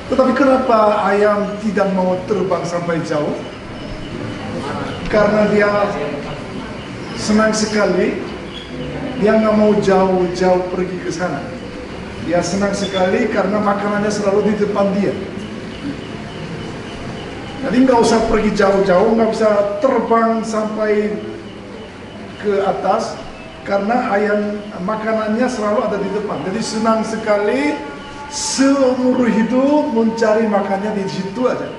Tetapi kenapa ayam tidak mau terbang sampai jauh? Karena dia senang sekali, dia nggak mau jauh-jauh pergi ke sana. Dia senang sekali karena makanannya selalu di depan dia. Jadi nggak usah pergi jauh-jauh, nggak bisa terbang sampai ke atas, karena ayam makanannya selalu ada di depan. Jadi senang sekali seumur hidup mencari makannya di situ aja.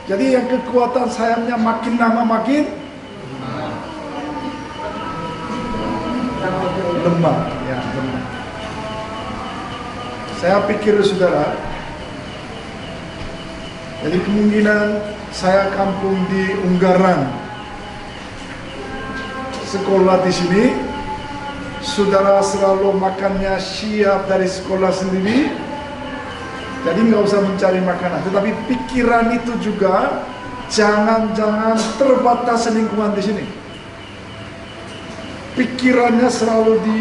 Jadi yang kekuatan sayapnya makin lama makin lemah, ya, lemah. Saya pikir saudara, jadi kemungkinan saya kampung di Ungaran, sekolah di sini, saudara selalu makannya siap dari sekolah sendiri, jadi nggak usah mencari makanan. Tetapi pikiran itu juga jangan terbatas lingkungan di sini. Pikirannya selalu di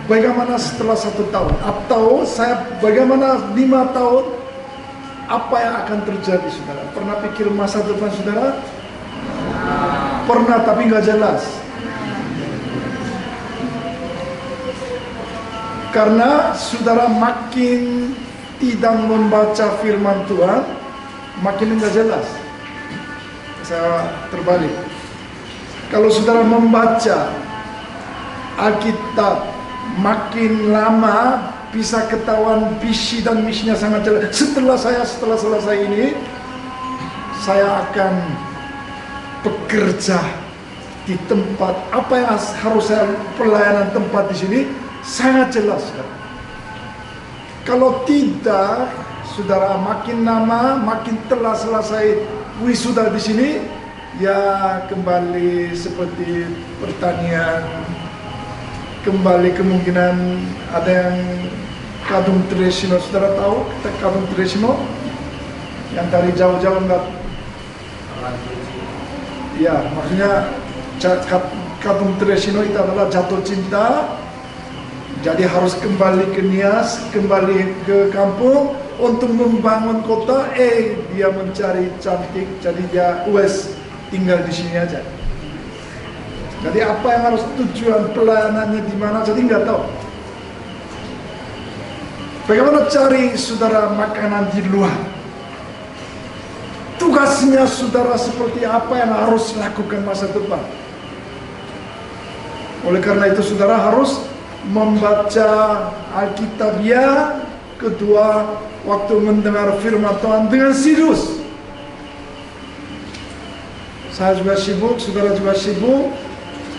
bagaimana setelah 1 tahun, atau saya bagaimana 5 tahun, apa yang akan terjadi, saudara? Pernah pikir masa depan saudara? Pernah, tapi nggak jelas. Karena saudara makin tidak membaca firman Tuhan, makin nggak jelas. Saya terbalik. Kalau saudara membaca Alkitab, makin lama bisa ketahuan visi dan misinya sangat jelas. Setelah selesai ini, saya akan bekerja di tempat apa yang harus saya pelayanan tempat di sini sangat jelas. Kalau tidak, saudara makin lama, makin telah selesai wisuda di sini, ya kembali seperti pertanian, kembali kemungkinan ada yang kadung tresino. Saudara tahu kadung tresino yang dari jauh-jauh enggak, ya maksudnya kadung tresino itu adalah jatuh cinta, jadi harus kembali ke Nias, kembali ke kampung untuk membangun kota. Dia mencari cantik, jadi dia tinggal di sini aja. Jadi apa yang harus tujuan pelayanannya di mana, jadi nggak tahu. Bagaimana cari saudara makanan di luar? Tugasnya saudara seperti apa yang harus lakukan masa depan? Oleh karena itu saudara harus membaca Alkitabiah. Kedua, waktu mendengar firman Tuhan dengan serius. Saya juga sibuk, saudara juga sibuk.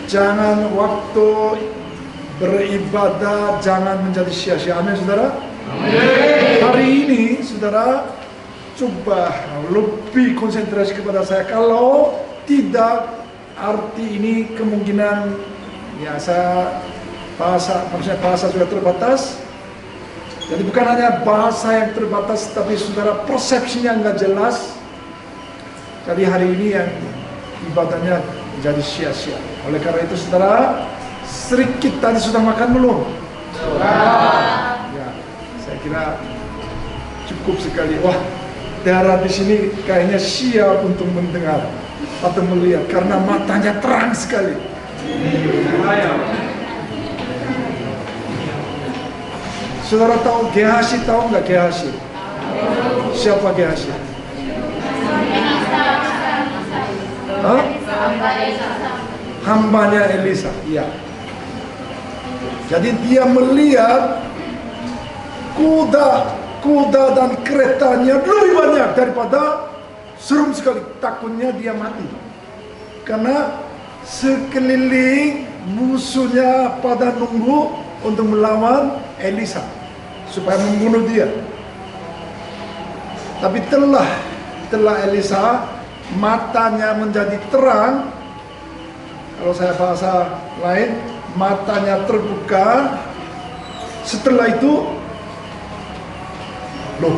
Jangan waktu beribadah jangan menjadi sia-sia. Amin, saudara. Amin. Hari ini saudara coba lebih konsentrasi kepada saya. Kalau tidak, arti ini kemungkinan ya saya bahasa sudah terbatas. Jadi bukan hanya bahasa yang terbatas, tapi saudara persepsinya nggak jelas. Jadi hari ini yang ibadahnya jadi sia-sia. Oleh karena itu saudara, sedikit tadi sudah makan belum? Ya, saya kira cukup sekali. Wah, daerah di sini kayaknya siap untuk mendengar atau melihat karena matanya terang sekali. Saudara tahu Gehazi, tahu nggak Gehazi? Siapa Gehazi? Hah? Hambanya Elisa. Iya. Jadi dia melihat kuda dan keretanya lebih banyak daripada, serem sekali, takutnya dia mati. Karena sekeliling musuhnya pada nunggu untuk melawan Elisa supaya membunuh dia. Tapi telah Elisa matanya menjadi terang. Kalau saya bahasa lain, matanya terbuka. Setelah itu, loh,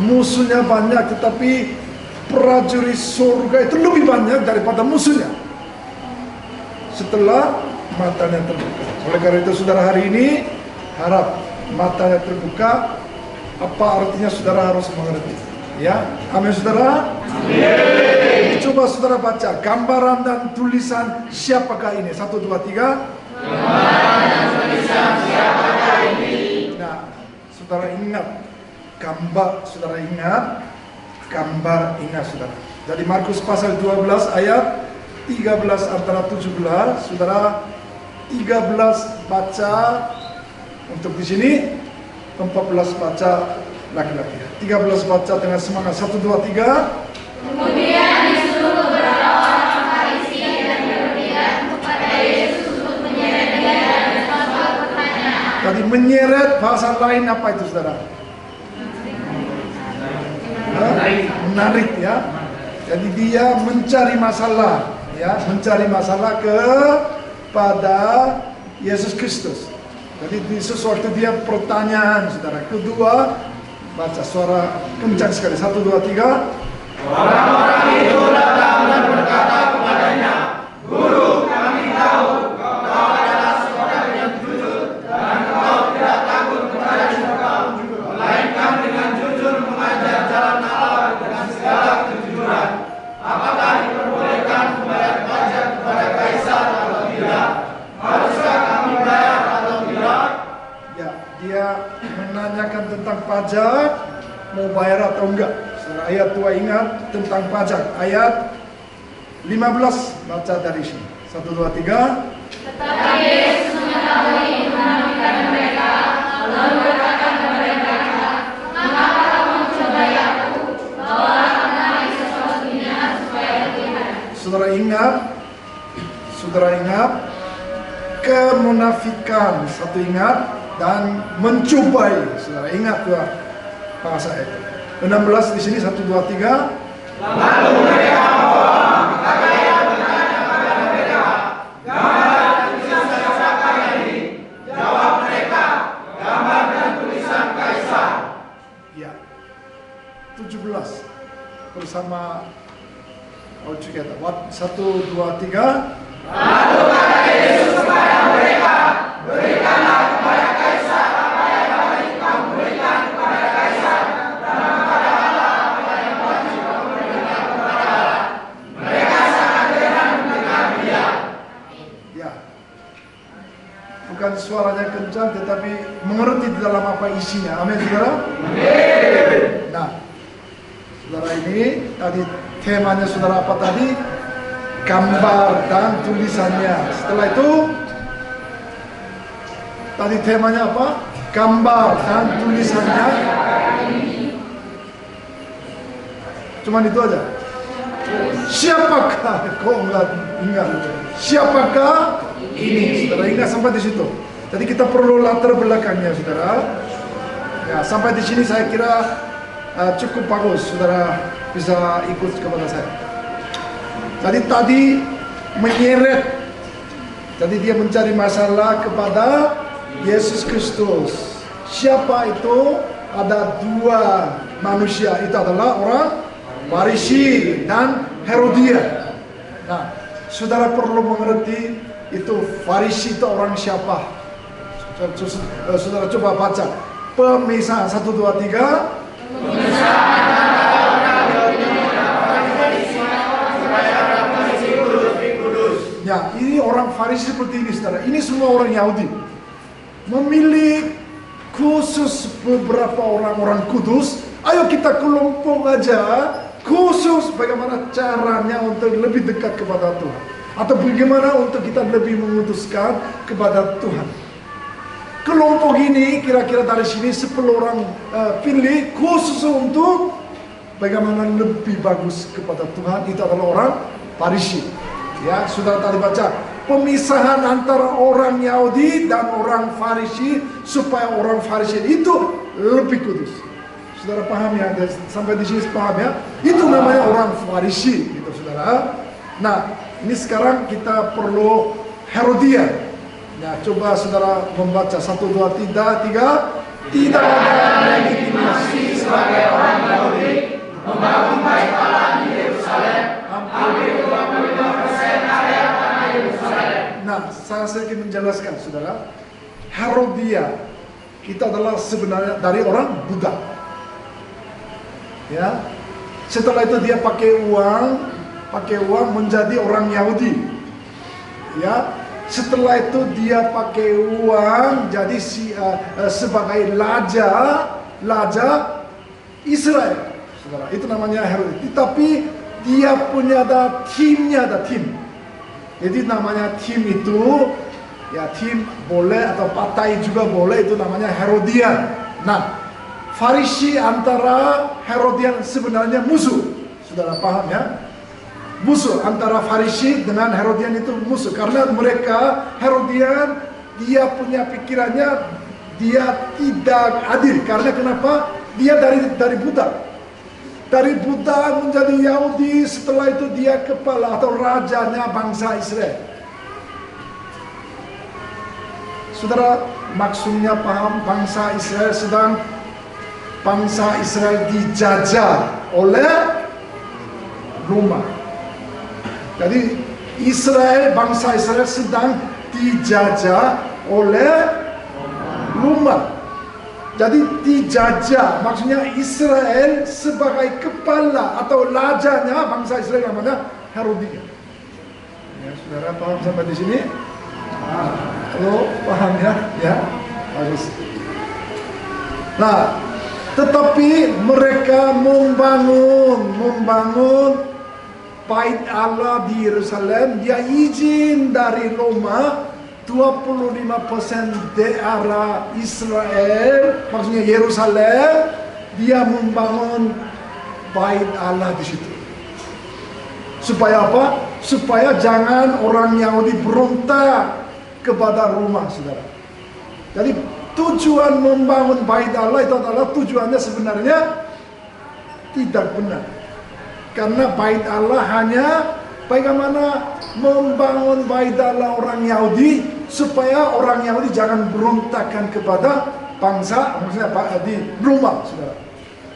musuhnya banyak, tetapi prajurit surga itu lebih banyak daripada musuhnya. Setelah matanya terbuka. Oleh karena itu saudara hari ini harap matanya terbuka. Apa artinya saudara harus mengerti? Ya, amin saudara. Amin. Coba saudara baca gambaran dan tulisan siapakah ini? 1, 2, 3. Gambaran dan tulisan siapakah ini? Nah, saudara ingat gambar, saudara ingat gambar, ingat saudara. Jadi Markus pasal 12 ayat 13 antara 17, saudara 13 baca untuk di sini, 14 baca laki-laki. 13 baca dengan semangat. 1, 2, 3. Kemudian disuruh beberapa orang Farisi dan Herodian kepada Yesus untuk menyeret dia dengan suatu pertanyaan. Tadi menyeret bahasa lain apa itu saudara? Menarik ya. Jadi dia mencari masalah, ya, mencari masalah kepada Yesus Kristus. Jadi di sesuatu dia pertanyaan saudara. Kedua, baca suara kencang sekali. 1, 2, 3. Orang-orang itu datang dan berkata kepadanya, Guru, kami tahu kau adalah seorang yang jujur dan kau tidak takut kepada engkau, melainkan dengan jujur mengajar jalan Allah dengan segala kejujuran. Apakah diperbolehkan membayar pajak kepada Kaisar atau tidak? Haruskah kami bayar atau tidak? Ya, dia menanyakan tentang pajak, mau bayar atau enggak. Ayat 2 ingat tentang pajak. Ayat 15 baca dari sini. 1, 2, 3. Tetapi Yesus mengetahui pikiran mereka, lalu berkata kepada mereka, mengapa kamu mencobai aku? Bawa kemari sesuatunya supaya terlihat. Saudara ingat kemunafikan. 1 ingat dan mencobai. Saudara ingat dua bahasa itu. 16 di sini. 1, 2, 3. Lalu mereka membawa pakaian bertanya kepada mereka, gambar dan tulisan siapakah ini? Jawab mereka, gambar dan tulisan Kaisar. Ya. 17 bersama together. 1, 2, 3. Lalu kata Yesus kepada mereka, berikanlah kepada Kaisar apa yang dapat kamu berikan kepada Kaisar, dan kepada Allah apa yang wajib kamu berikan kepada Allah. Mereka sangat heran mendengar dia. Ya. Bukan suaranya kencang tetapi mengerti di dalam apa isinya. Amin saudara. Nah, saudara ini tadi temanya saudara apa tadi? Gambar dan tulisannya. Setelah itu tadi temanya apa? Gambar dan tulisannya. Cuman itu aja. Siapakah? Kok enggak ingat? Siapakah ini? Saudara ingat sampai di situ. Jadi kita perlu latar belakangnya, saudara. Ya, sampai di sini saya kira cukup bagus, saudara bisa ikut kepada saya. Jadi tadi menyeret. Jadi dia mencari masalah kepada Yesus Kristus. Siapa itu? Ada dua manusia. Itu adalah orang Farisi dan Herodian. Nah, saudara perlu mengerti itu Farisi itu orang siapa? Saudara coba baca Pemisahan 1, 2, 3. Ya, ini orang Farisi seperti ini, saudara. Ini semua orang Yahudi. Memilih khusus beberapa orang-orang kudus. Ayo kita kelompok aja. Khusus bagaimana caranya untuk lebih dekat kepada Tuhan. Atau bagaimana untuk kita lebih memutuskan kepada Tuhan. Kelompok ini kira-kira dari sini 10 orang pilih khusus untuk bagaimana lebih bagus kepada Tuhan. Itu adalah orang Farisi. Ya, saudara tadi baca pemisahan antara orang Yahudi dan orang Farisi supaya orang Farisi itu lebih kudus. Saudara paham ya? Sampai di sini paham ya? Itu namanya orang Farisi, gitu saudara. Nah, ini sekarang kita perlu Herodian. Ya, coba saudara membaca 1, 2, 3. Tidak ada legitimasi sebagai orang Yahudi membangun bait Allah di Yerusalem. Hampir 25% area tanah Yerusalem. Nah, saya sedikit menjelaskan, saudara. Herodian kita adalah sebenarnya dari orang Buddha. Ya, Setelah itu dia pakai uang menjadi orang Yahudi. Ya, setelah itu dia pakai uang jadi sebagai raja Israel. Saudara, itu namanya Herodes. Tapi dia punya timnya, tim. Jadi namanya tim itu, ya tim boleh atau partai juga boleh, itu namanya Herodian. Nah, Farisi antara Herodian sebenarnya musuh. Saudara paham ya? Musuh antara Farisi dengan Herodian itu musuh. Karena mereka, Herodian, dia punya pikirannya, dia tidak adil. Karena kenapa? Dia dari budak. Dari budak menjadi Yahudi, setelah itu dia kepala atau rajanya bangsa Israel. Saudara, maksudnya paham? Bangsa Israel dijajah oleh Roma. Jadi bangsa Israel sedang dijajah oleh Roma. Jadi dijajah, maksudnya Israel sebagai kepala atau rajanya bangsa Israel namanya Herodian. Ya, saudara paham sampai di sini? Kalau paham ya, bagus. Nah, tetapi mereka membangun bait Allah di Yerusalem. Dia izin dari Roma 25% daerah Israel, maksudnya Yerusalem, dia membangun bait Allah di situ. Supaya apa? Supaya jangan orang Yahudi berontak kepada Roma, saudara. Jadi tujuan membangun bait Allah itu adalah tujuannya sebenarnya tidak benar. Karena bait Allah hanya bagaimana membangun bait Allah orang Yahudi supaya orang Yahudi jangan berontakkan kepada bangsa, maksudnya di Roma, saudara.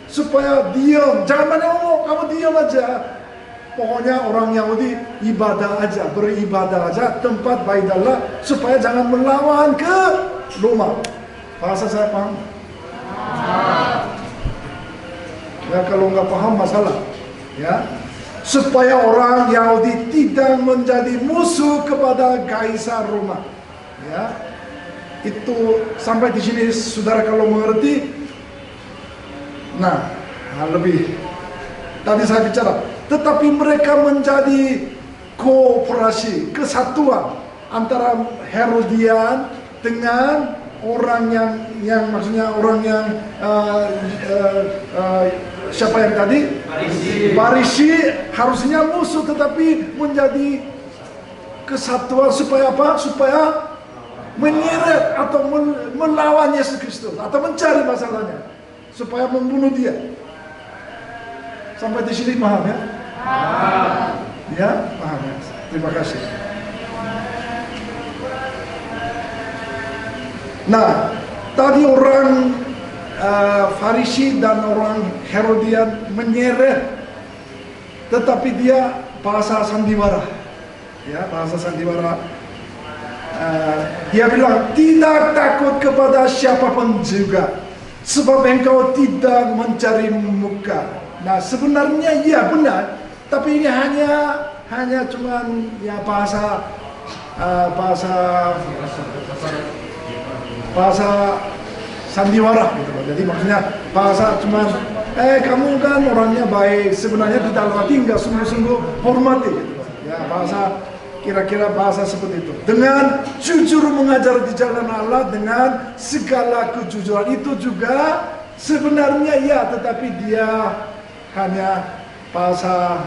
Supaya diam, jangan banyak ngomong, kamu diam aja. Pokoknya orang Yahudi beribadah aja tempat bait Allah supaya jangan melawan ke Roma. Bahasa saya paham? Ya, kalau nggak paham masalah. Ya, supaya orang Yahudi tidak menjadi musuh kepada Kaisar Roma. Ya, itu sampai di sini saudara kalau mengerti. Nah, lebih tadi saya bicara. Tetapi mereka menjadi kooperasi, kesatuan antara Herodian dengan orang yang maksudnya orang yang siapa yang tadi? Farisi harusnya musuh, tetapi menjadi kesatuan supaya apa? Supaya menyeret atau melawan Yesus Kristus atau mencari masalahnya, supaya membunuh dia. Sampai di sini paham ya? Ya, paham ya. Terima kasih. Nah, tadi orang Farisi dan orang Herodian menyeret, tetapi dia bahasa sandiwara. Ya, bahasa sandiwara. Dia bilang tidak takut kepada siapapun juga, sebab engkau tidak mencari muka. Nah, sebenarnya iya benar, tapi ini hanya cuman ya bahasa sandiwara gitu loh. Jadi maksudnya bahasa cuman kamu kan orangnya baik, sebenarnya di dalam hati enggak sungguh-sungguh hormati gitu loh. Ya, bahasa kira-kira bahasa seperti itu. Dengan jujur mengajar di jalan Allah dengan segala kejujuran, itu juga sebenarnya ya, tetapi dia hanya bahasa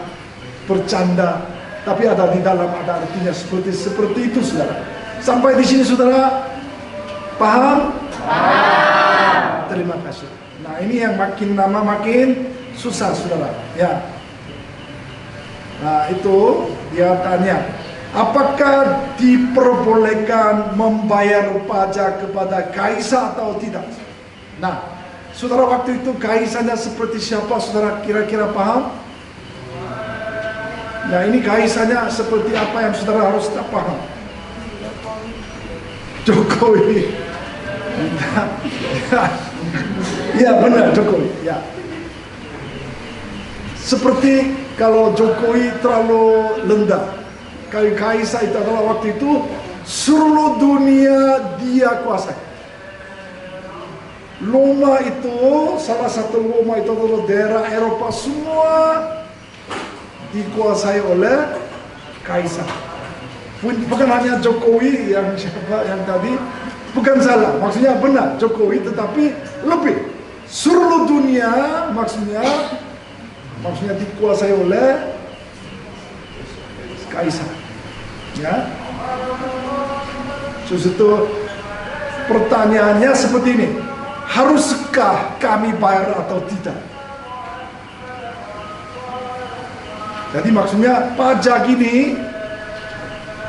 bercanda, tapi ada di dalam ada artinya seperti itu, saudara. Sampai di sini saudara paham? Paham. Terima kasih. Nah, ini yang makin lama makin susah, saudara. Ya. Nah, itu dia tanya, apakah diperbolehkan membayar pajak kepada kaisar atau tidak? Nah, saudara, waktu itu kaisarnya seperti siapa, saudara kira-kira paham? Nah, ini kaisarnya seperti apa yang saudara harus paham? Jokowi. Ya, benar, Jokowi. Ya. Seperti kalau Jokowi terlalu rendah. Kaisar itu adalah waktu itu seluruh dunia dia kuasai. Roma itu, salah satu Roma itu adalah daerah Eropa semua dikuasai oleh kaisar. Bukan hanya Jokowi yang tadi, bukan salah, maksudnya benar Jokowi, tetapi lebih seluruh dunia maksudnya dikuasai oleh kaisar. Ya. Terus itu pertanyaannya seperti ini. Haruskah kami bayar atau tidak? Jadi maksudnya pajak ini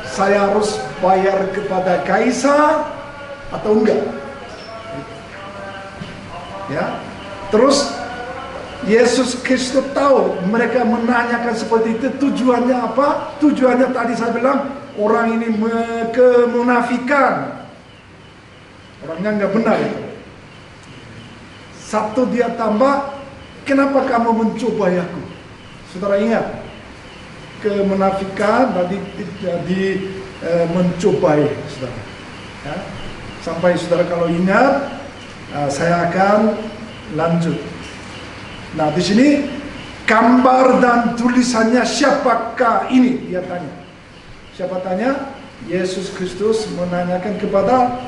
saya harus bayar kepada kaisar atau enggak? Ya. Terus Yesus Kristus tahu mereka menanyakan seperti itu, tujuannya apa? Tujuannya tadi saya bilang orang ini kemunafikan, orangnya nggak benar itu. Satu dia tambah, kenapa kamu mencobai aku? Saudara ingat, kemunafikan tadi mencobai, saudara. Ya? Sampai saudara kalau ingat, saya akan lanjut. Nah, di sini gambar dan tulisannya siapakah ini? Dia tanya. Siapa tanya? Yesus Kristus menanyakan kepada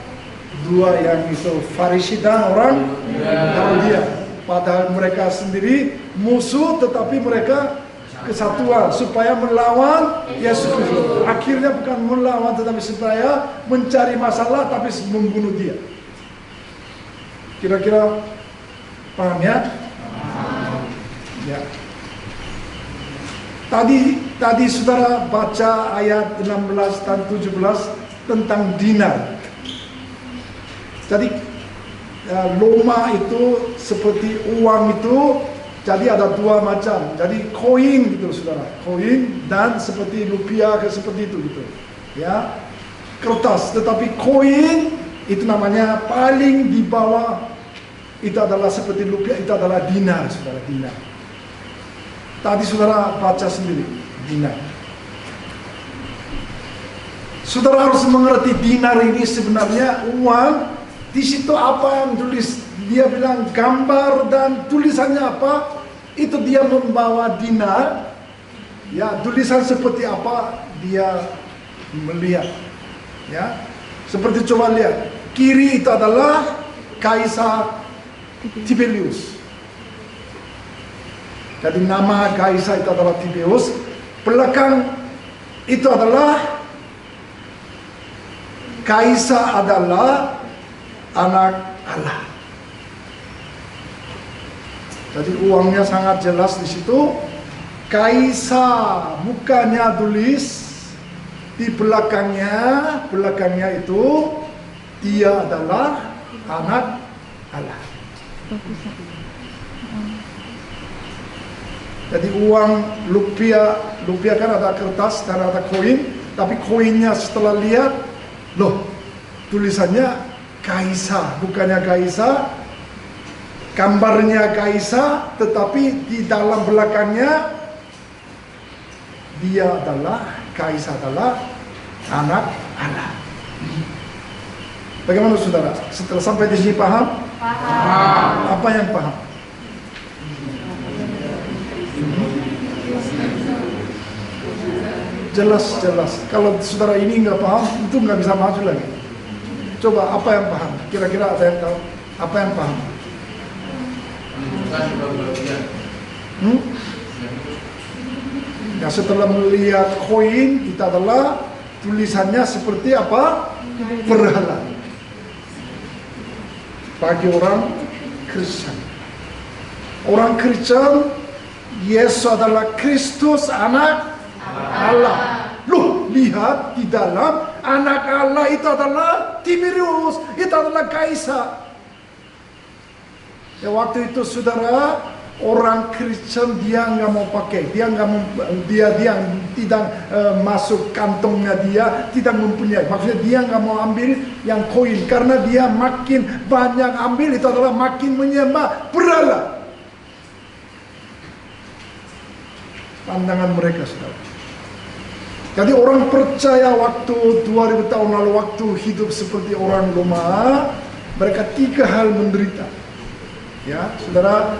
dua yang itu, Farisi dan orang Yahudi. Padahal mereka sendiri musuh, tetapi mereka kesatuan supaya melawan Yesus Kristus. Akhirnya bukan melawan, tetapi supaya mencari masalah, tapi membunuh dia. Kira-kira paham ya? Ya. Tadi saudara baca ayat 16 dan 17 tentang dinar. Jadi Roma itu seperti uang itu, jadi ada dua macam. Jadi koin gitu saudara, koin dan seperti rupiah seperti itu gitu. Ya, kertas. Tetapi koin itu namanya paling di bawah, itu adalah seperti rupiah, itu adalah dinar saudara, dinar. Tadi saudara baca sendiri, dinar. Saudara harus mengerti dinar ini sebenarnya uang. Di situ apa yang tulis? Dia bilang gambar dan tulisannya apa? Itu dia membawa dinar. Ya, tulisan seperti apa dia melihat. Ya, seperti coba lihat. Kiri itu adalah Kaisar Tiberius. Jadi nama kaisar itu adalah Tiberius. Belakang itu adalah kaisar adalah anak Allah. Jadi uangnya sangat jelas di situ. Kaisar bukannya tulis di belakangnya itu dia adalah anak Allah. Jadi uang rupiah kan ada kertas dan ada koin, tapi koinnya setelah lihat, loh tulisannya kaisar, bukannya kaisar, gambarnya kaisar, tetapi di dalam belakangnya dia adalah kaisar, adalah anak Allah. Bagaimana saudara? Setelah sampai di sini paham? Paham. Apa yang paham? Jelas. Kalau saudara ini nggak paham, itu nggak bisa maju lagi. Coba apa yang paham? Kira-kira ada yang tahu? Apa yang paham? Ya, setelah melihat koin, itu adalah tulisannya seperti apa? Berhala. Bagi orang Kristen. Orang Kristen, Yesus adalah Kristus, anak Allah. Loh, lihat di dalam anak Allah itu adalah Tiberius, itu adalah kaisar. Ya, waktu itu saudara, orang Kristen dia nggak mau pakai, dia tidak masuk kantongnya, dia tidak mempunyai. Maksudnya dia nggak mau ambil yang koin karena dia makin banyak ambil itu adalah makin menyembah berhala. pandangan mereka, saudara. Jadi orang percaya waktu 2000 tahun lalu, waktu hidup seperti orang Roma, mereka 3 hal menderita. Ya, saudara,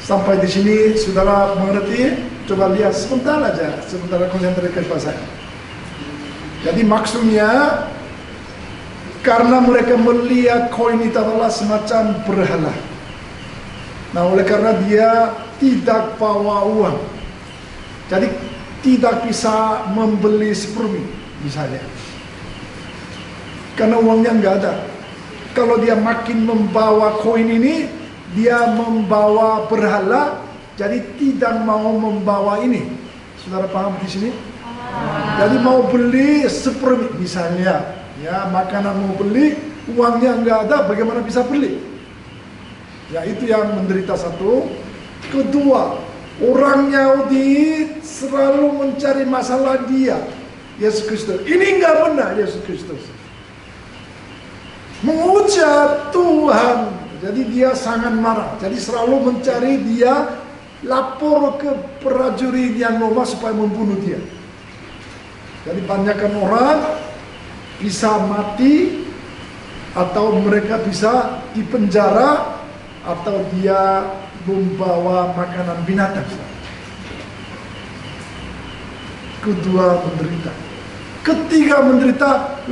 sampai di sini saudara mengerti? Coba lihat sebentar aja, sebentar konsentrasi kepada saya. Jadi maksudnya, karena mereka melihat koin itu adalah semacam berhala. Nah, oleh karena dia tidak bawa uang, jadi tidak bisa membeli sepermi misalnya, karena uangnya nggak ada. Kalau dia makin membawa koin ini, dia membawa berhala, jadi tidak mau membawa ini. Saudara paham di sini? Jadi mau beli sepermi misalnya, ya makanan mau beli, uangnya nggak ada, bagaimana bisa beli? Ya itu yang menderita satu. Kedua, orang Yahudi selalu mencari masalah dia, Yesus Kristus. Ini nggak benar Yesus Kristus. Mengucap Tuhan, jadi dia sangat marah. Jadi selalu mencari dia, lapor ke prajurit yang Roma supaya membunuh dia. Jadi banyakkan orang bisa mati, atau mereka bisa dipenjara, atau dia membawa makanan binatang. Kedua menderita. Ketiga menderita,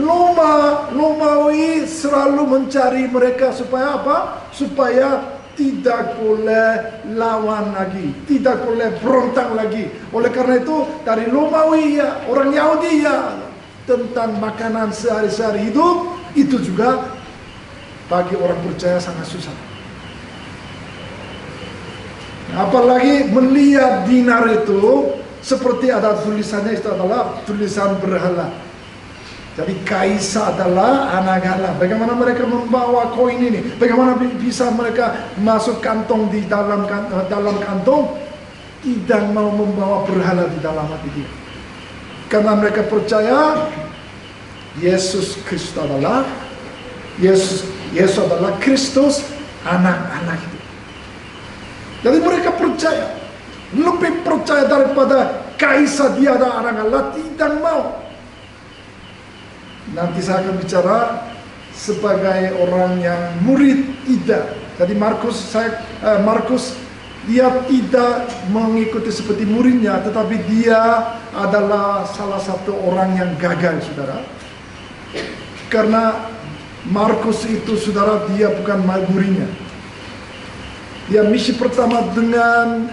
Romawi selalu mencari mereka supaya apa? Supaya tidak boleh lawan lagi, tidak boleh berontak lagi. Oleh karena itu dari Romawi ya, orang Yahudi ya, tentang makanan sehari-hari hidup, itu juga bagi orang percaya sangat susah. Apalagi melihat dinar itu, seperti ada tulisannya, itu adalah tulisan berhala. Jadi kaisar adalah anak Allah. Bagaimana mereka membawa koin ini? Bagaimana bisa mereka masuk kantong di dalam kantong? Tidak mau membawa berhala di dalam hati dia. Karena mereka percaya Yesus Kristus adalah Yesus adalah Kristus, anak Allah itu. Jadi mereka percaya, lebih percaya daripada kaisar dia ada anak Allah, tidak mau. Nanti saya akan bicara sebagai orang yang murid tidak. Jadi Markus dia tidak mengikuti seperti muridnya, tetapi dia adalah salah satu orang yang gagal, saudara. Karena Markus itu, saudara, dia bukan muridnya. Dia misi pertama dengan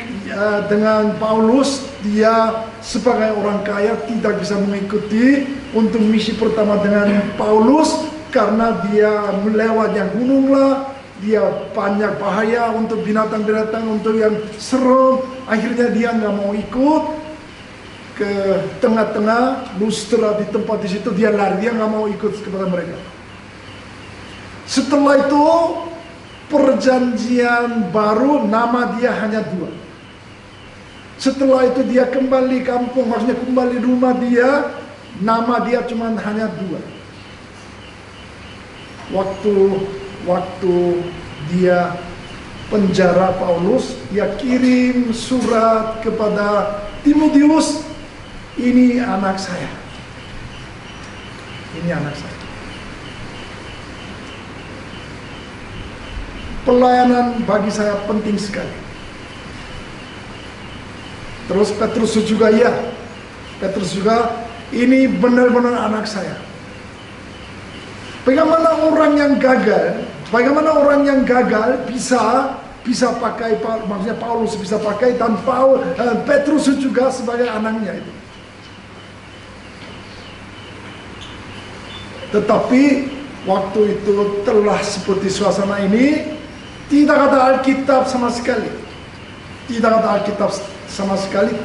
Paulus, dia sebagai orang kaya tidak bisa mengikuti untuk misi pertama dengan Paulus karena dia melewat yang gunung lah, dia banyak bahaya untuk binatang-binatang, untuk yang serem. Akhirnya dia nggak mau ikut ke tengah-tengah Lustra, di tempat di situ dia lari, dia nggak mau ikut kepada mereka. Setelah itu perjanjian baru, nama dia hanya 2. Setelah itu dia kembali kampung, maksudnya kembali rumah dia, nama dia cuma hanya 2. Waktu dia penjara Paulus, dia kirim surat kepada Timotius, ini anak saya. Ini anak saya. Pelayanan bagi saya penting sekali. Terus Petrus juga ya. Petrus juga, ini benar-benar anak saya. Bagaimana orang yang gagal bisa pakai, maksudnya Paulus bisa pakai, dan Petrus juga sebagai anaknya itu. Tetapi waktu itu telah seperti suasana ini, tidak ada Alkitab sama sekali. Tidak ada Alkitab sama sekali.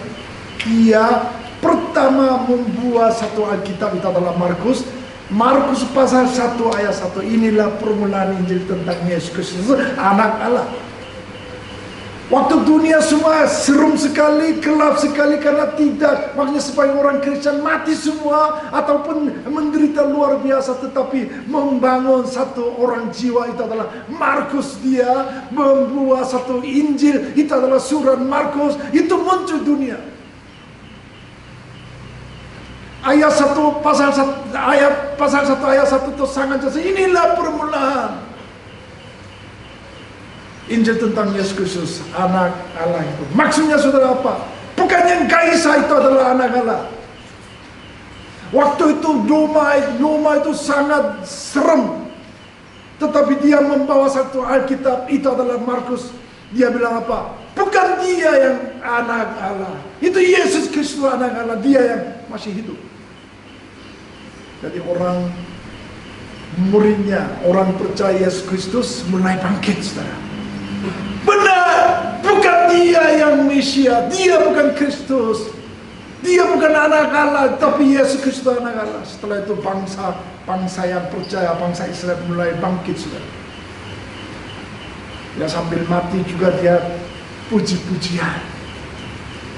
Dia pertama membuat satu Alkitab, itu adalah Markus. Markus pasal 1 ayat 1. Inilah permulaan Injil tentang Yesus Kristus, anak Allah. Waktu dunia semua serum sekali, gelap sekali, karena tidak, maksudnya supaya orang Kristen mati semua ataupun menderita luar biasa, tetapi membangun satu orang jiwa, itu adalah Markus. Dia membuat satu Injil, itu adalah surat Markus, itu muncul dunia. Ayat 1 pasal 1 ayat 1 itu sangat jelas. Inilah permulaan Injil tentang Yesus Kristus, anak Allah itu. Maksudnya saudara apa? Bukan yang Kaisar itu adalah anak Allah. Waktu itu Duma itu sangat serem. Tetapi dia membawa satu Alkitab, itu adalah Markus. Dia bilang apa? Bukan dia yang anak Allah. Itu Yesus Kristus anak Allah. Dia yang masih hidup. Jadi orang muridnya, orang percaya Yesus Kristus mulai bangkit, saudara. Benar, bukan dia yang Mesia, dia bukan Kristus, dia bukan anak Allah, tapi Yesus Kristus anak Allah. Setelah itu bangsa yang percaya, bangsa Israel mulai bangkit, saudara. Ya sambil mati juga dia puji-pujian.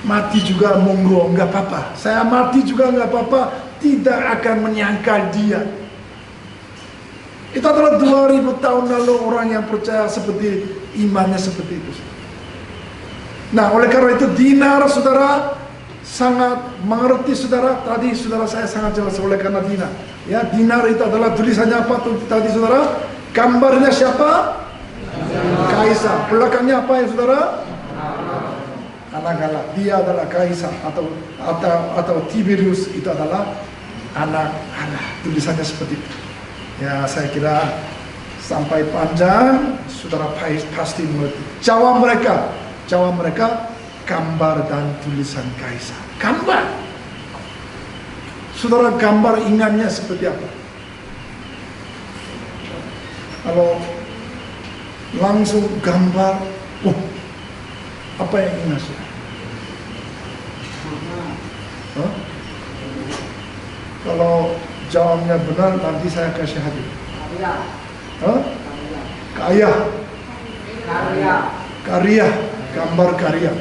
Mati juga monggo, nggak apa-apa. Saya mati juga nggak apa-apa, tidak akan menyangkal dia. Itu adalah 2000 tahun lalu orang yang percaya seperti imannya seperti itu. Nah, oleh karena itu dinar, saudara, sangat mengerti, saudara. Tadi saudara saya sangat jelas oleh karena dinar. Ya, dinar itu adalah tulisannya apa tadi, saudara? Gambarnya siapa? Kaisar. Belakangnya apa ya, saudara? Anak Allah. Dia adalah Kaisar atau Tiberius itu adalah anak Allah. Tulisannya seperti itu. Ya, saya kira sampai panjang, saudara pasti mengerti. Jawab mereka gambar dan tulisan Kaisar. Gambar. Saudara, gambar ingatnya seperti apa? Kalau langsung gambar, apa yang ingat? Kalau jawabnya benar, nanti saya kasih hadiah. Karya, gambar karya.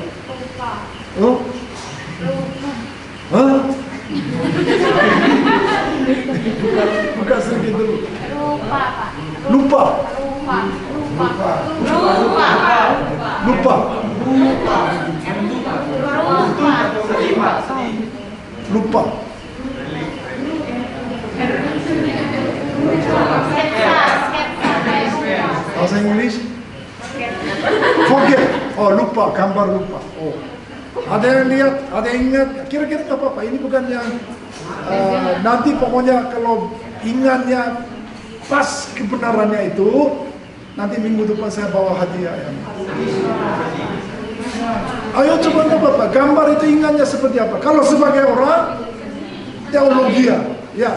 Bukan sedikit dulu. Lupa. Bahasa Inggris? Forget. Lupa, gambar lupa. Ada yang lihat, ada yang ingat, kira-kira tak apa-apa. Ini bukan yang nanti pokoknya kalau ingatnya pas kebenarannya itu, nanti minggu depan saya bawa hadiah ya. Ayo coba tak apa-apa, gambar itu ingatnya seperti apa? Kalau sebagai orang teologi ya.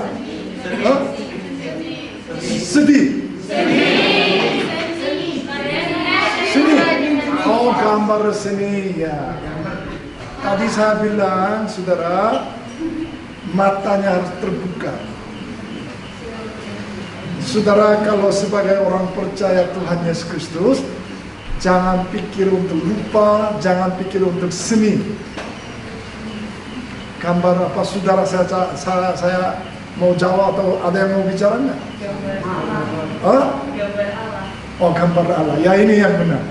Sedih. Gambar seni ya. Tadi saya bilang, saudara, matanya harus terbuka. Saudara, kalau sebagai orang percaya Tuhan Yesus Kristus, jangan pikir untuk lupa, jangan pikir untuk seni. Gambar apa, saudara? Saya mau jawab atau ada yang mau bicara nggak? Gambar Allah. Ya, ini yang benar.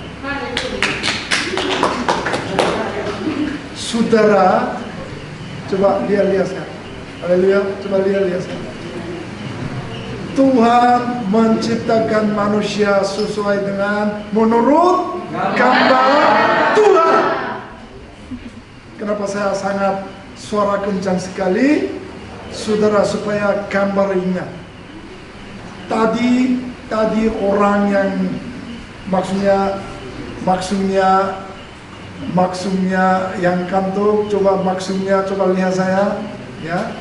Saudara, coba lihat sekarang. Haleluya, coba lihat sekarang. Tuhan menciptakan manusia sesuai dengan menurut gambar Tuhan. Kenapa saya sangat suara kencang sekali? Saudara, supaya gambar ingat. Tadi orang yang maksudnya yang kantuk, coba lihat saya ya.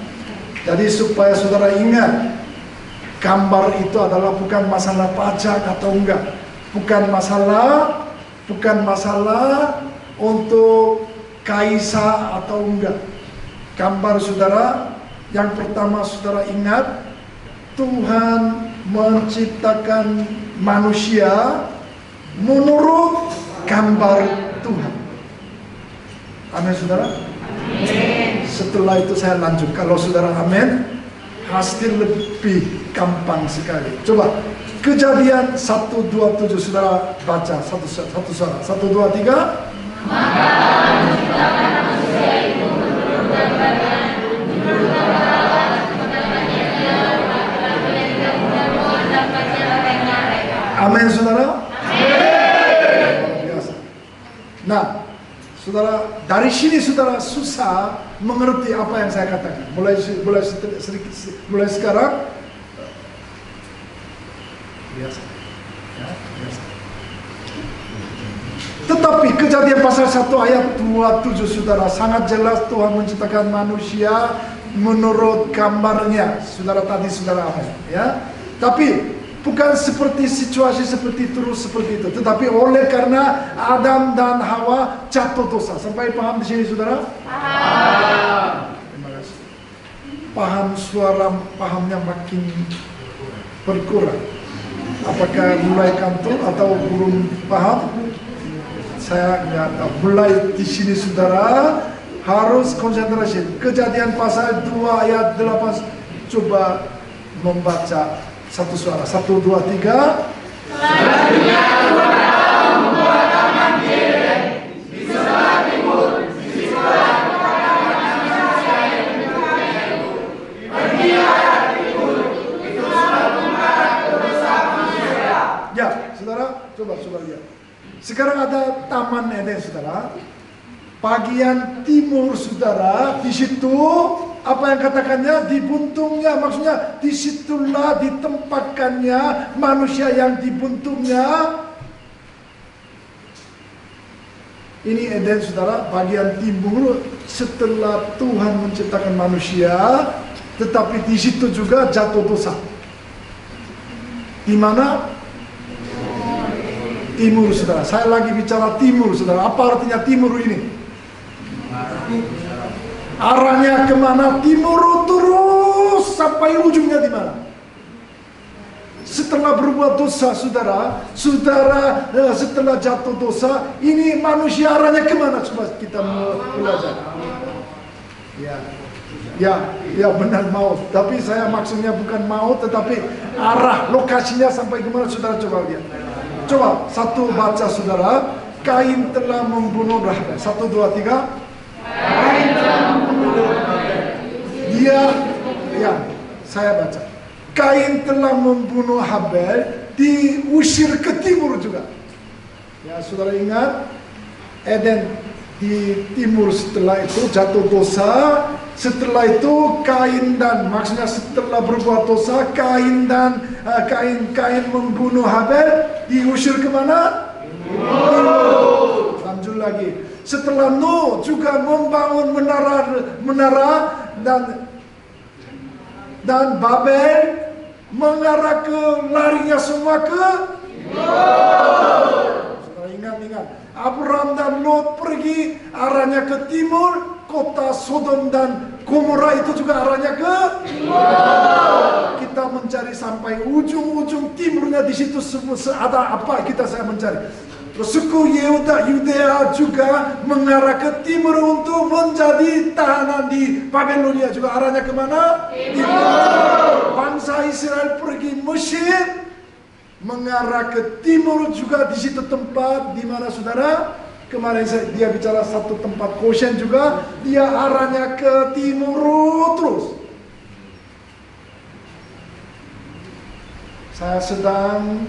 Jadi supaya saudara ingat, gambar itu adalah bukan masalah pajak atau enggak, bukan masalah untuk kaisar atau enggak. Gambar saudara, yang pertama saudara ingat, Tuhan menciptakan manusia menurut gambar Tuhan. Amin, saudara? Amin. Setelah itu saya lanjut. Kalau saudara amin, pasti lebih gampang sekali. Coba Kejadian 1:27 saudara baca satu suara. 1, 2, 3. Maka menciptakan manusia itu menurut gambaran, menurut gambar Amin, saudara. Amin. Biasa. Nah, saudara, dari sini saudara susah mengerti apa yang saya katakan. Mulai sekarang biasa. Ya, biasa. Tetapi Kejadian pasal 1 ayat 27 saudara, sangat jelas Tuhan menciptakan manusia menurut gambarnya. Saudara tadi saudara amin, ya. Tapi bukan seperti situasi seperti terus seperti itu, tetapi oleh karena Adam dan Hawa jatuh dosa. Sampai paham di sini saudara? Paham. Terima kasih. Paham, suara pahamnya makin berkurang. Apakah mulai kantor atau belum paham? Saya nggak tahu. Mulai di sini saudara harus konsentrasi. Kejadian pasal 2 ayat 8. Coba membaca satu suara. 1, 2, 3. Selanjutnya Tuhan Allah membuat taman di Eden di sebelah timur, di sebelah perkataan manusia yang menyukainya itu. Pergilah dari timur, itu sudah mengarah ke dosa manusia. Ya, saudara, coba lihat. Sekarang ada Taman Eden, saudara. Bagian timur, saudara, di situ apa yang katakannya, di buntungnya, maksudnya disitulah ditempatkannya manusia yang di buntungnya. Ini Eden, saudara, bagian timur setelah Tuhan menciptakan manusia, tetapi di situ juga jatuh dosa. Di mana? Timur, saudara. Saya lagi bicara timur, saudara. Apa artinya timur ini? Arahnya kemana? Timur terus sampai ujungnya di mana? Setelah berbuat dosa, saudara, setelah jatuh dosa, ini manusia arahnya kemana? Coba kita belajar. Ya benar maut. Tapi saya maksudnya bukan maut, tetapi arah lokasinya sampai kemana? Saudara coba lihat. Coba satu baca saudara. Kain telah membunuh Habel. 1, 2, 3. Kain telah membunuh Habel. Saya baca. Kain telah membunuh Habel, diusir ke timur juga. Ya, saudara ingat Eden di timur, setelah itu jatuh dosa. Setelah itu Kain dan, maksudnya setelah berbuat dosa, Kain membunuh Habel, diusir kemana? Lanjut lagi. Setelah Nuh juga membangun menara dan Babel, mengarah ke larinya semua ke timur. Ingat. Abraham dan Lot pergi arahnya ke timur. Kota Sodom dan Gomora itu juga arahnya ke timur. Kita mencari sampai ujung timurnya, di situ semua ada apa saya mencari. Terus suku Yudea juga mengarah ke timur untuk menjadi tahanan di Babelonia, juga arahnya kemana? Timur. Bangsa Israel pergi Mesir, mengarah ke timur juga, di situ tempat di mana saudara? Kemarin dia bicara satu tempat Goshen juga, dia arahnya ke timur terus. Saya sedang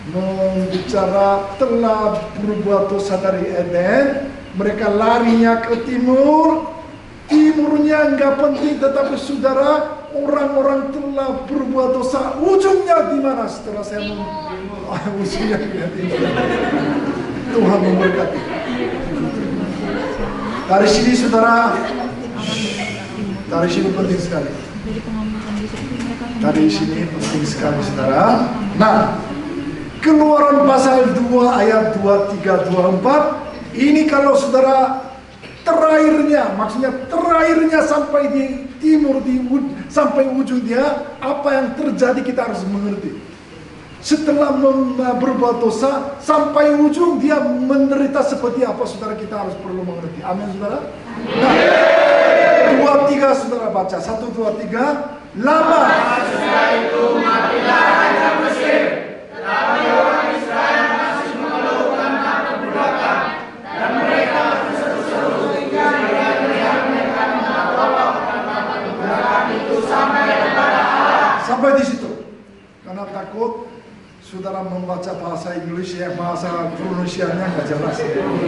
membicara telah berbuat dosa dari Eden, mereka larinya ke timur. Timurnya nggak penting, tetapi saudara, orang-orang telah berbuat dosa. Ujungnya di mana? Setelah saya ujungnya di timur. Tuhan memberkati. Dari sini saudara, dari sini penting sekali. Dari sini penting sekali saudara. Nah, Keluaran pasal 2 ayat 23, 24. Ini kalau saudara terakhirnya, maksudnya terakhirnya sampai di timur, sampai ujung dia, apa yang terjadi kita harus mengerti. Setelah berbuat dosa sampai ujung dia menderita seperti apa, saudara, kita harus perlu mengerti. Amin saudara. Nah, 2, 3 saudara baca. 1, 2, 3. Lama sesudah itu matilah raja Mesir, tetapi orang Israel masih mengeluhkan perbudakan, dan mereka berseru-seru hingga teriak-teriak mereka minta tolong karena perbudakan itu sampai kepada Allah. Sampai di situ. Karena takut saudara membaca bahasa Inggris yang bahasa pronunciasinya nggak jelas.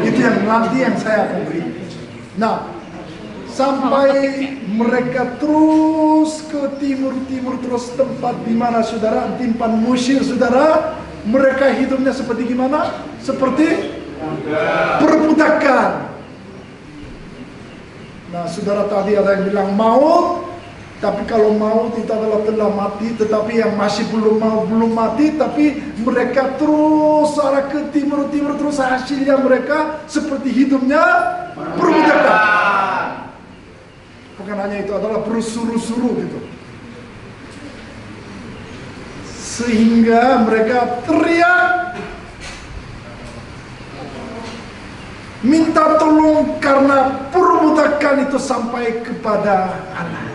Itu yang nanti yang saya akan beri. Nah, sampai mereka terus ke timur terus tempat di mana saudara timpan Mesir saudara, mereka hidupnya seperti gimana? Seperti perbudakan. Nah, saudara tadi ada yang bilang maut. Tapi kalau maut itu adalah telah mati, tetapi yang masih belum mati, tapi mereka terus arah ke timur terus hasilnya mereka seperti hidupnya perbudakan. Bukan hanya itu, adalah bersuru-suru gitu. Sehingga mereka teriak minta tolong karena perbudakan itu sampai kepada Allah.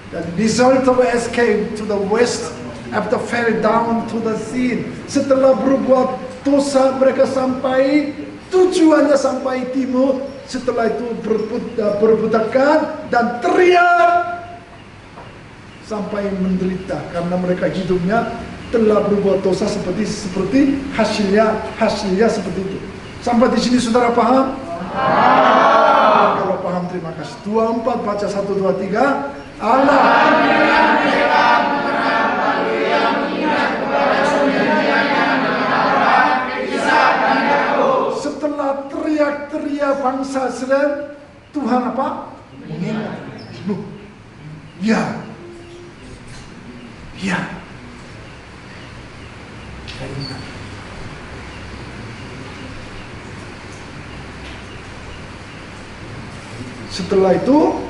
The result of escape to the west after fell down to the sea. Setelah berbuat dosa mereka sampai tujuannya sampai timur. Setelah itu perbudakan dan teriak sampai menderita karena mereka hidupnya telah berbuat dosa seperti hasilnya seperti itu. Sampai di sini saudara paham? Kalau paham terima kasih. 24 baca 1 2 3. Allah setelah teriak-teriak bangsa Israel, Tuhan apa? Mengingat. Loh, ya. Saya ingat. Setelah itu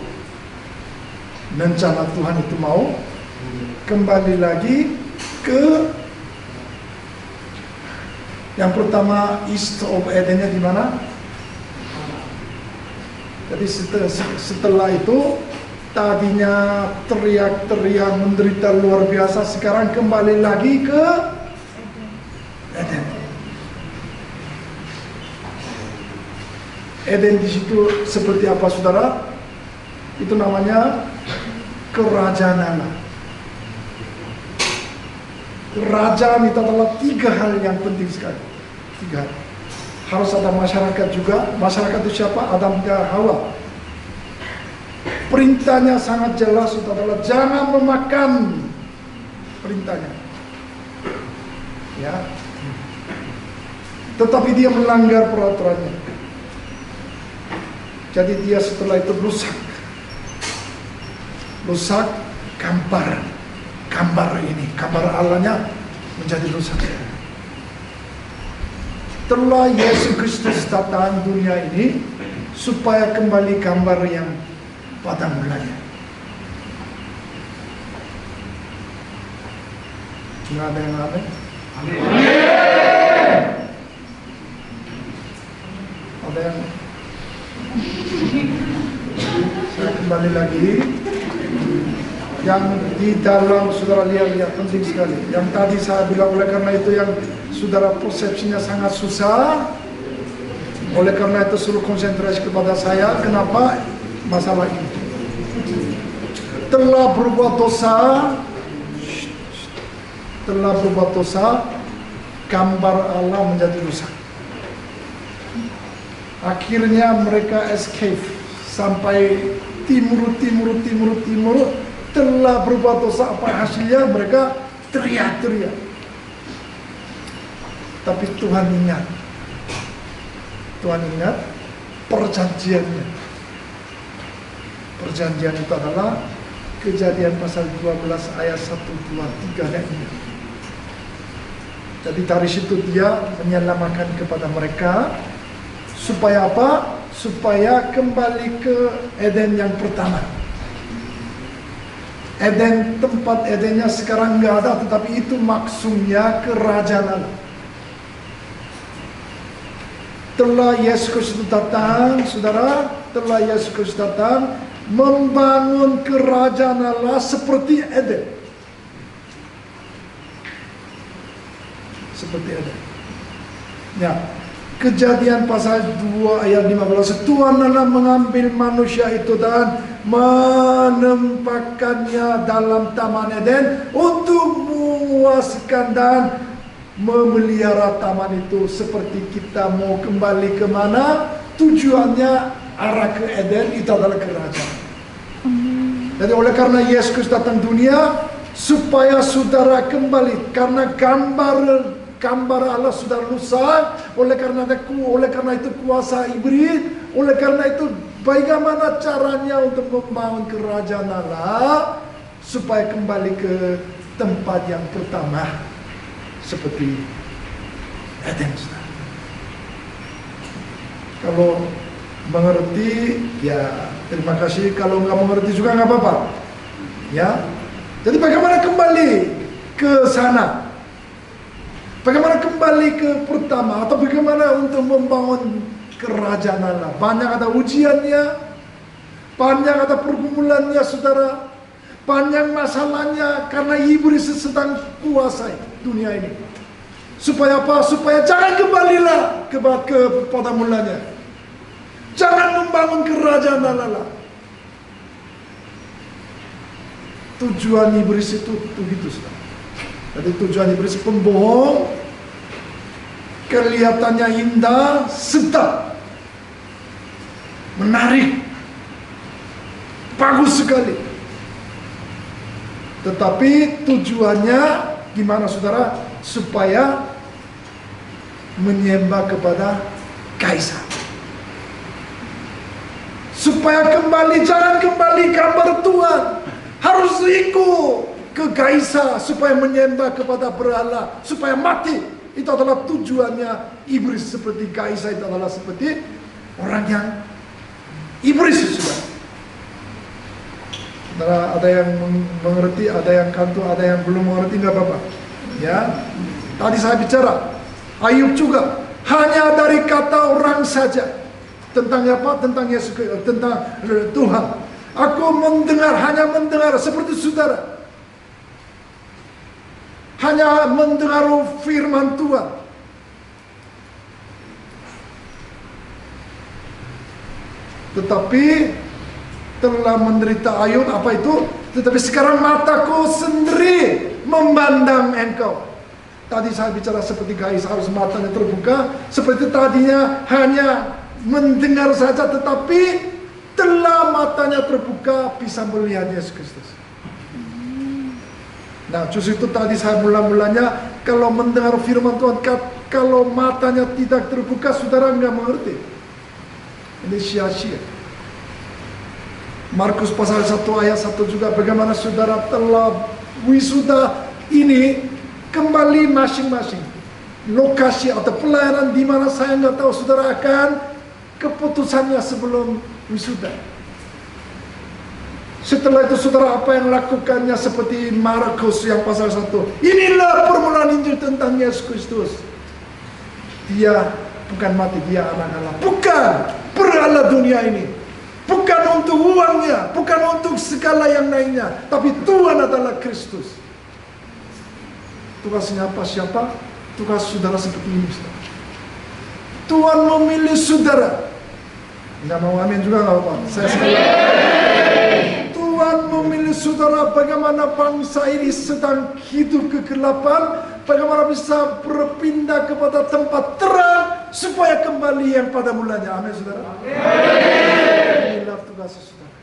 rencana Tuhan itu mau kembali lagi ke yang pertama east of Edennya di mana? Jadi setelah itu tadinya teriak-teriak menderita luar biasa, sekarang kembali lagi ke Eden. Eden di situ seperti apa saudara? Itu namanya kerajaan Allah. Kerajaan itu adalah 3 hal yang penting sekali. 3 hal. Harus ada masyarakat juga. Masyarakat itu siapa? Adam dan Hawa. Perintahnya sangat jelas, itu adalah jangan memakan. Perintahnya. Ya. Tetapi dia melanggar peraturannya. Jadi dia setelah itu rusak gambar ini, gambar Allahnya menjadi rusak. Setelah Yesus Kristus datang dunia ini supaya kembali gambar yang pada mulanya. Nggak ada yang aneh? Amin. Ada yang saya kembali lagi. Yang di dalam saudara lihat penting sekali. Yang tadi saya bilang oleh karena itu yang saudara persepsinya sangat susah. Oleh karena itu suruh konsentrasi kepada saya. Kenapa masalah ini? Telah berbuat dosa, gambar Allah menjadi rusak. Akhirnya mereka escape sampai timur. Telah berbuat dosa, apa hasilnya? Mereka teriak-teriak. Tapi Tuhan ingat perjanjiannya. Perjanjian itu adalah Kejadian pasal 12 ayat 1, 2, 3 ini. Jadi dari situ dia menyelamatkan kepada mereka. Supaya apa? Supaya kembali ke Eden yang pertama. Eden, tempat Edennya sekarang nggak ada, tetapi itu maksudnya kerajaan Allah. Telah Yesus Kristus datang, saudara, membangun kerajaan Allah seperti Eden. Seperti Eden. Ya, Kejadian pasal 2 ayat 15. Tuhan Allah mengambil manusia itu dan menempatkannya dalam Taman Eden untuk menguaskan dan memelihara taman itu seperti kita mau kembali kemana, tujuannya arah ke Eden, itu adalah kerajaan. Jadi oleh karena Yesus Kristus datang dunia supaya saudara kembali, karena gambar Allah sudah rusak, oleh karena itu kuasa iblis, oleh karena itu bagaimana caranya untuk membangun kerajaan Allah supaya kembali ke tempat yang pertama seperti Eden. Kalau mengerti ya terima kasih, kalau nggak mengerti juga nggak apa-apa ya. Jadi bagaimana kembali ke sana, bagaimana kembali ke pertama, atau bagaimana untuk membangun kerajaan Allah. Banyak ada ujiannya, banyak ada pergumulannya saudara, banyak masalahnya karena iblis sedang kuasai dunia ini. Supaya apa? Supaya jangan kembalilah kepada mulanya. Jangan membangun kerajaan Allah. Tujuan iblis itu begitu saudara. Jadi tujuan iblis pembohong, kelihatannya indah, sedap, menarik, bagus sekali. Tetapi tujuannya gimana saudara? Supaya menyembah kepada kaisar. Supaya kembali, jangan kembali gambar Tuhan. Harus ikut ke kaisar supaya menyembah kepada berhala, supaya mati. Itu adalah tujuannya iblis. Seperti kaisar itu adalah seperti orang yang iblis sudah. Ada yang mengerti, ada yang kantor, ada yang belum mengerti, nggak apa-apa. Ya, tadi saya bicara Ayub juga hanya dari kata orang saja tentang apa? Tentang Yesus, tentang Tuhan. Aku hanya mendengar seperti saudara. Hanya mendengar firman Tuhan. Tetapi telah menderita Ayub apa itu? Tetapi sekarang mataku sendiri memandang engkau. Tadi saya bicara seperti kaisar harus matanya terbuka. Seperti tadinya hanya mendengar saja, tetapi telah matanya terbuka bisa melihat Yesus Kristus. Nah, justru itu tadi saya mula-mulanya kalau mendengar firman Tuhan, kalau matanya tidak terbuka, saudara nggak mengerti. Ini sia-sia. Markus pasal 1 ayat 1 juga bagaimana saudara telah wisuda ini kembali masing-masing lokasi atau pelayanan di mana saya nggak tahu saudara akan keputusannya sebelum wisuda. Setelah itu saudara apa yang lakukannya seperti Markus yang pasal 1. Inilah permulaan Injil tentang Yesus Kristus. Dia bukan mati, dia anak Allah. Bukan berhala dunia ini. Bukan untuk uangnya, bukan untuk segala yang lainnya. Tapi Tuhan adalah Kristus. Tugasnya apa? Siapa? Tugas saudara seperti ini. Saudara. Tuhan memilih saudara. Nggak mau amin juga nggak apa-apa. Saya Tuhan memilih saudara. Bagaimana bangsa ini sedang hidup kegelapan, bagaimana bisa berpindah kepada tempat terang supaya kembali yang pada mulanya. Amin saudara. Inilah tugas saudara.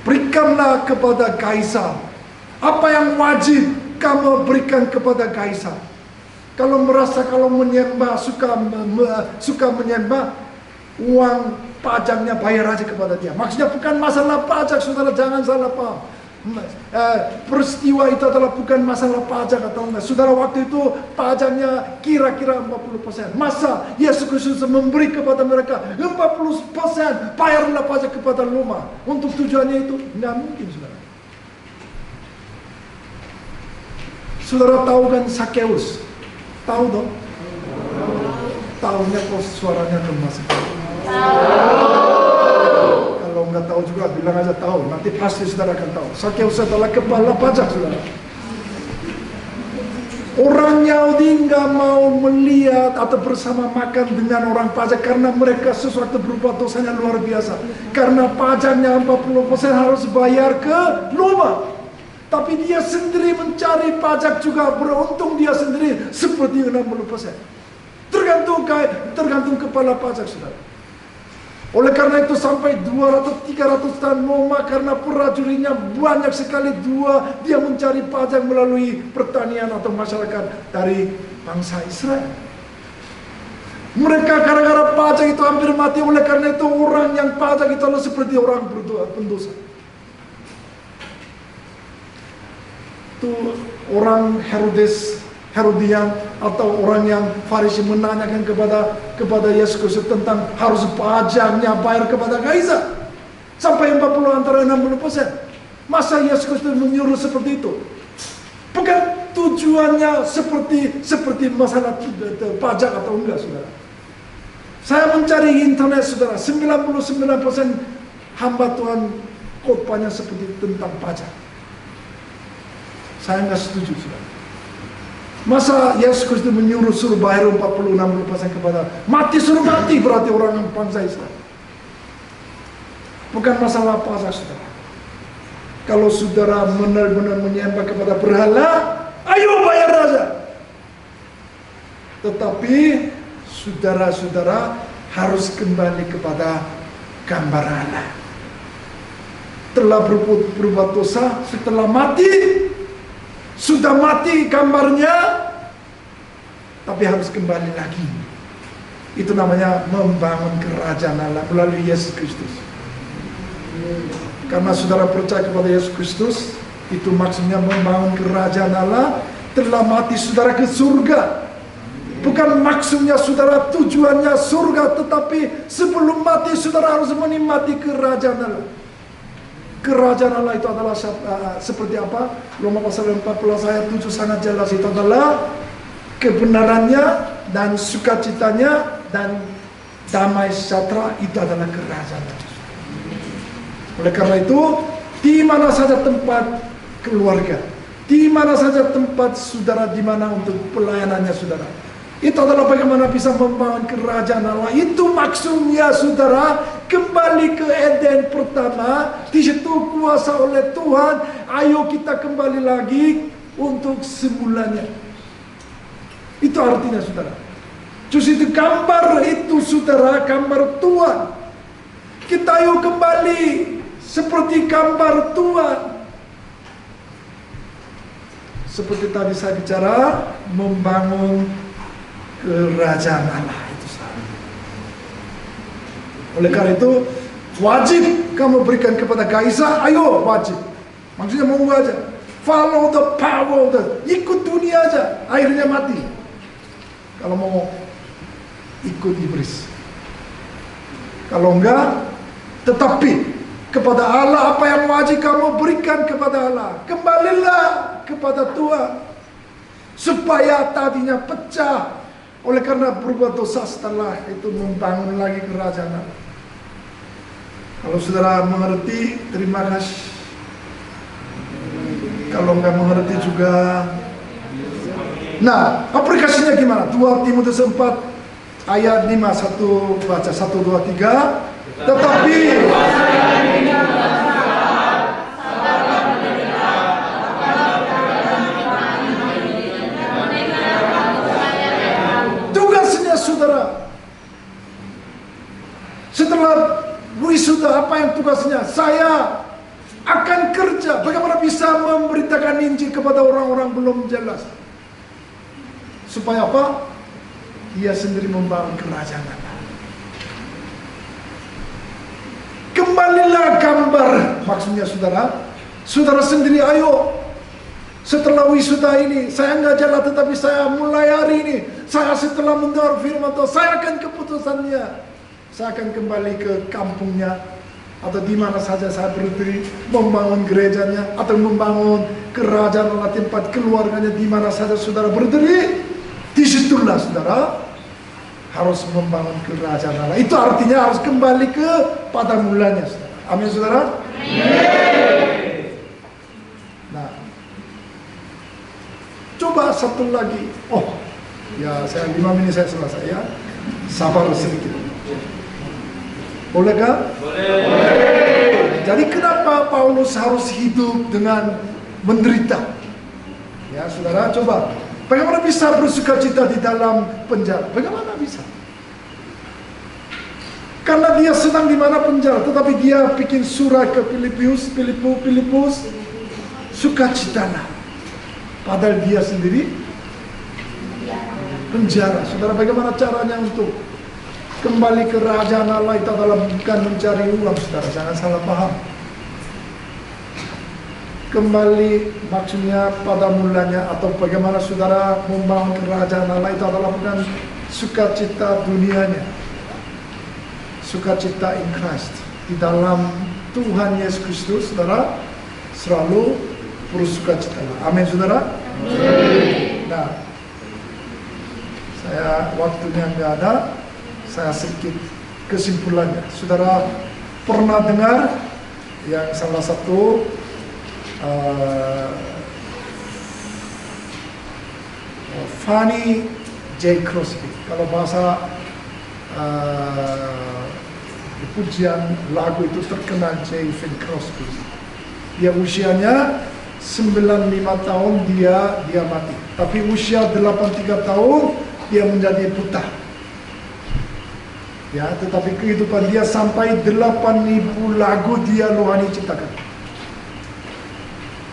Berikanlah kepada kaisar apa yang wajib kamu berikan kepada kaisar. Kalau merasa kalau menyembah suka menyembah, uang pajaknya bayar aja kepada dia. Maksudnya bukan masalah pajak, saudara jangan salah paham. Peristiwa itu adalah bukan masalah pajak atau enggak. Saudara waktu itu pajaknya kira-kira 40%. Masa Yesus Kristus memberi kepada mereka 40%, bayarlah pajak kepada Roma. Untuk tujuannya itu nggak mungkin saudara. Saudara tahu kan Sakeus? Tahu dong? Tahunya kok suaranya lemas. Kalau nggak tahu juga bilang aja tahu. Nanti pasti saudara akan tahu. Sakeus adalah kepala pajak saudara. Orang Yahudi nggak mau melihat atau bersama makan dengan orang pajak karena mereka sesuatu berupa dosanya luar biasa. Karena pajaknya 40% harus bayar ke Roma. Tapi dia sendiri mencari pajak juga, beruntung dia sendiri seperti 60%. Tergantung kepala pajak, saudara. Oleh karena itu sampai 200-300 tahun Roma karena prajuritnya banyak sekali, dia mencari pajak melalui pertanian atau masyarakat dari bangsa Israel. Mereka gara-gara pajak itu hampir mati. Oleh karena itu orang yang pajak itu adalah seperti orang pendosa. Itu orang Herodian atau orang yang Farisi menanyakan kepada Yesus Kristus tentang harus pajaknya bayar kepada Kaisar sampai 40 antara 60%. Masa Yesus Kristus menyuruh seperti itu? Bukan tujuannya seperti masalah pajak atau enggak, saudara. Saya mencari internet, saudara, 99% hamba Tuhan khotbahnya seperti tentang pajak. Saya nggak setuju, saudara. Masa Yesus Kristus menyuruh suruh bayar 40-60% kepada mati, suruh mati berarti orang bangsa Israel. Bukan masalah pajak, saudara. Kalau saudara benar-benar menyembah kepada berhala, ayo bayar saja. Tetapi saudara-saudara harus kembali kepada gambar Allah. Telah berbuat dosa, setelah mati, sudah mati gambarnya, tapi harus kembali lagi. Itu namanya membangun kerajaan Allah melalui Yesus Kristus. Karena saudara percaya kepada Yesus Kristus, itu maksudnya membangun kerajaan Allah. Telah mati saudara ke surga. Bukan maksudnya saudara tujuannya surga, tetapi sebelum mati saudara harus menikmati kerajaan Allah. Kerajaan Allah itu adalah seperti apa? Roma pasal 14 ayat 7 sangat jelas. Itu adalah kebenarannya dan sukacitanya dan damai sejahtera. Itu adalah kerajaan Allah. Oleh karena itu, di mana saja tempat keluarga, di mana saja tempat saudara, di mana untuk pelayanannya saudara, itu adalah bagaimana bisa membangun kerajaan Allah. Itu maksudnya saudara, kembali ke Eden pertama. Di situ kuasa oleh Tuhan. Ayo kita kembali lagi untuk semulanya. Itu artinya saudara. Justru itu gambar itu saudara, gambar Tuhan. Kita ayo kembali seperti gambar Tuhan. Seperti tadi saya bicara, membangun kerajaan Allah itu saja. Oleh karena itu wajib kamu berikan kepada Kaisar. Ayo wajib. Maksudnya mau aja. Follow the power, ikut dunia aja. Akhirnya mati. Kalau mau ikut iblis. Kalau enggak, tetapi kepada Allah apa yang wajib kamu berikan kepada Allah. Kembalilah kepada Tuhan. Supaya tadinya pecah. Oleh karena berbuat dosa, setelah itu membangun lagi kerajaan Allah. Kalau saudara mengerti, terima kasih. Kalau nggak mengerti juga. Nah, aplikasinya gimana? 2 Timotius 4 ayat 5, 1 baca 1, 2, 3. Tetapi saudara, setelah wisuda apa yang tugasnya? Saya akan kerja. Bagaimana bisa memberitakan Injil kepada orang-orang belum jelas? Supaya apa? Dia sendiri membangun kerajaan Allah. Kembalilah gambar. Maksudnya saudara, saudara sendiri ayo. Setelah wisuda ini, saya nggak jalan, tetapi saya mulai hari ini. Saya setelah mendengar firman Tuhan, saya akan keputusannya. Saya akan kembali ke kampungnya. Atau di mana saja saya berdiri, membangun gerejanya. Atau membangun kerajaan Allah, tempat keluarganya. Di mana saja saudara berdiri, disitulah saudara harus membangun kerajaan Allah. Itu artinya harus kembali ke pada mulanya saudara. Amin saudara. Amin. Nah, coba satu lagi. Oh, ya saya 5 menit saya selesai ya. Sabar sedikit. Boleh kan? Boleh. Jadi kenapa Paulus harus hidup dengan menderita? Ya saudara, coba. Bagaimana bisa bersukacita di dalam penjara? Bagaimana bisa? Karena dia senang di mana penjara, tetapi dia bikin surat ke Filipus, sukacitalah. Padahal dia sendiri penjara. Saudara, bagaimana caranya untuk kembali ke kerajaan Allah itu adalah bukan mencari uang, saudara, jangan salah paham. Kembali maksudnya pada mulanya atau bagaimana saudara membangun kerajaan Allah itu adalah bukan sukacita dunianya. Sukacita in Christ, di dalam Tuhan Yesus Kristus, saudara selalu bersukacita. Amin, saudara. Amin. Nah, saya waktunya nggak ada, saya sedikit kesimpulannya. Saudara pernah dengar yang salah satu Fanny J. Crosby, kalau bahasa pujian lagu itu terkenal J. Crosby. Dia usianya 95 tahun dia mati. Tapi usia 83 tahun dia menjadi buta. Ya, tetapi kehidupan dia sampai 8.000 lagu dia rohani ciptakan.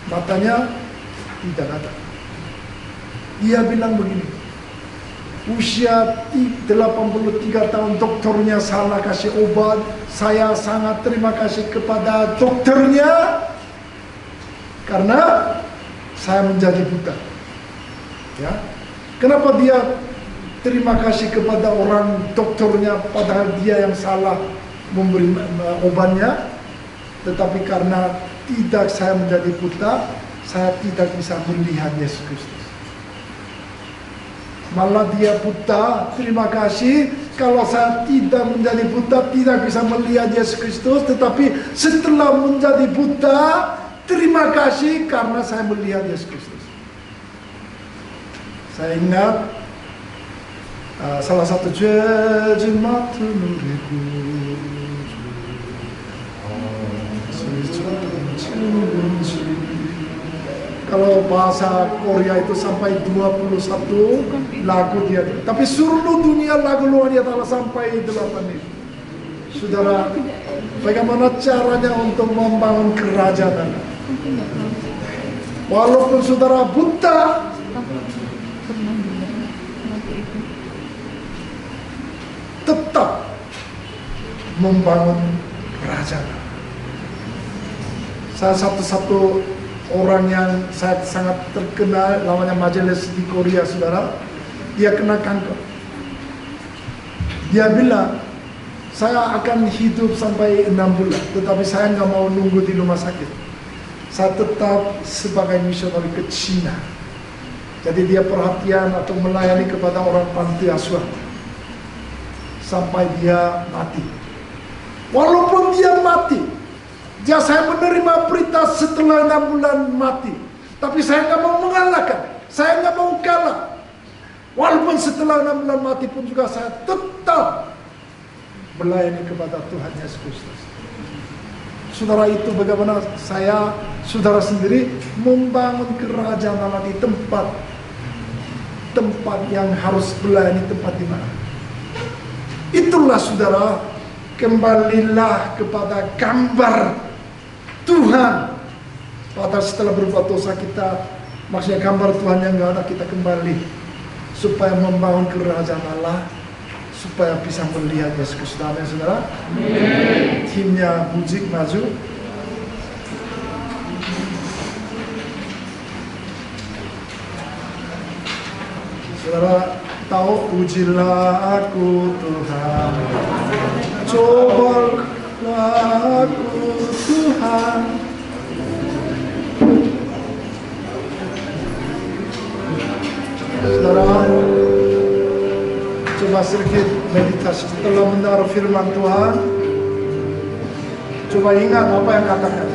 Matanya tidak ada. Dia bilang begini, usia 83 tahun dokternya salah kasih obat, saya sangat terima kasih kepada dokternya karena saya menjadi buta. Ya, kenapa dia terima kasih kepada orang dokternya padahal dia yang salah memberi obatnya? Tetapi karena tidak saya menjadi buta, saya tidak bisa melihat Yesus Kristus. Malah dia buta, terima kasih kalau saya tidak menjadi buta, tidak bisa melihat Yesus Kristus. Tetapi setelah menjadi buta, terima kasih karena saya melihat Yesus Kristus. Saya ingat salah satu jemaat nuriku, kalau bahasa Korea itu sampai 21 lagu dia. Tapi seluruh dunia lagu luar dia telah sampai 8 itu. Saudara, bagaimana caranya untuk membangun kerajaan? Walaupun saudara buta, tetap membangun kerajaan. Saya satu-satu orang yang sangat terkenal, namanya Majelis di Korea, saudara. Dia kena kanker. Dia bilang, saya akan hidup sampai 6 bulan, tetapi saya nggak mau nunggu di rumah sakit. Saya tetap sebagai misionari ke Cina. Jadi dia perhatian atau melayani kepada orang panti asuhan sampai dia mati. Walaupun dia mati, saya menerima berita setelah 6 bulan mati. Tapi saya nggak mau mengalahkan. Saya nggak mau kalah. Walaupun setelah 6 bulan mati pun juga saya tetap melayani kepada Tuhan Yesus Kristus. Saudara, itu bagaimana saudara sendiri membangun kerajaan Allah di tempat yang harus melayani, tempat di mana. Itulah saudara, kembalilah kepada gambar Tuhan. Padahal setelah berbuat dosa kita, maksudnya gambar Tuhan yang gak ada, kita kembali supaya membangun kerajaan Allah, supaya bisa melihat Yesus Kristus. Amin, saudara. Amin. Timnya musik maju. Saudara tahu, pujilah aku Tuhan, cobalah aku Tuhan. Saudara, coba sedikit meditasi setelah mendengar firman Tuhan. Coba ingat apa yang katakan.